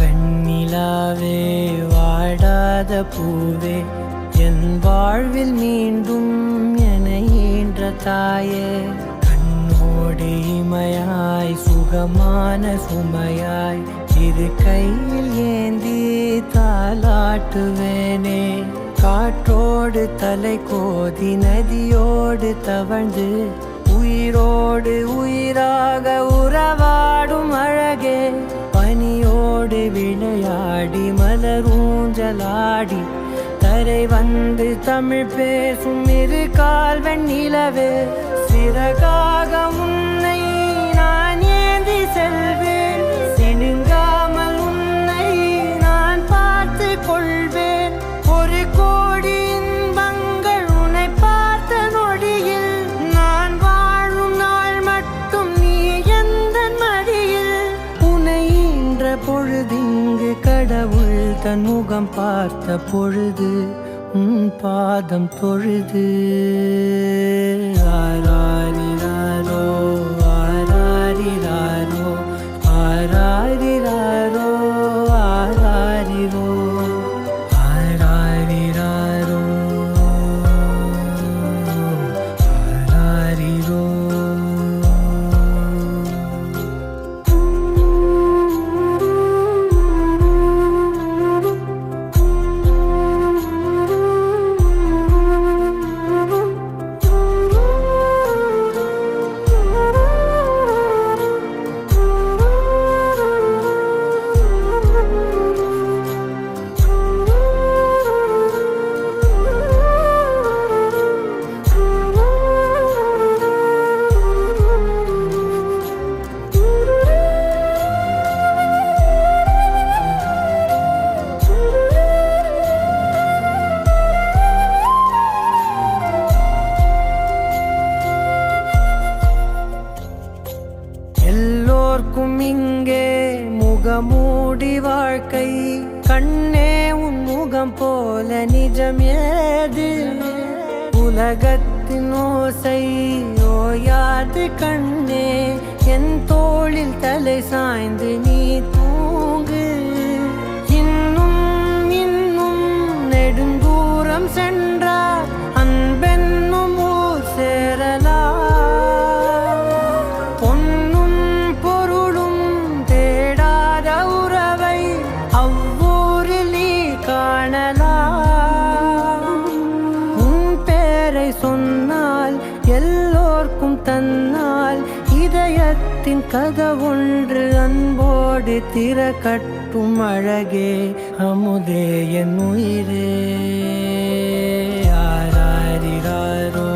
வெண்ணிலாவே வாடாத பூவே என் வாழ்வில் மீண்டும் என ஈன்ற தாயே கண்ணோடு இமையாய் சுகமான சுமையாய் இரு கையில் ஏந்தி தாலாட்டுவேனே காற்றோடு தலை கோதி நதியோடு தவழ்ந்து உயிரோடு உயிராக உறவாடும் அழகே பனியோடு விளையாடி மலரூஞ்சலாடி தரை வந்து தமிழ் பேசும் இரு கால் வெண்ணிலவே சிறகாக உன்னை நான் ஏந்தி செல்வேன் சினுங்காமல் உன்னை நான் பார்த்து கொள்வேன் ஒரு கோடி இன்பங்கள் உன்னை பார்த்த நொடியில் நான் வாழும் நாள் மட்டும் நீ எந்த மடியில் உன்னை ஈன்ற பொழுதிங்கு கடவுள் தன் முகம் பார்த்த பொழுது உன் பாதம் தொழுது ஆராரிராரோ ஆராரிராரோ ஆராரிராரோ ஆராரிரோ ஆராரிராரோ ஆராரிரோ எல்லோர்க்கும் இங்கே முகமூடி வாழ்க்கை கண்ணே உன் முகம் போல நிஜம் ஏது உலகத்தின் ஓசை ஓயாது கண்ணே என் தோளில் தலை சாய்ந்து நீ தூங்கு இன்னும் இன்னும் நெடுந்தூரம் சென்றார் அன்பென்னும் ஊர் சேரலாம் சொன்னால் எல்லோர்க்கும் தன்னால் இதயத்தின் கதவொன்று அன்போடு திறக்கட்டும் அழகே அமுதே என் உயிரே ஆராரிராரோ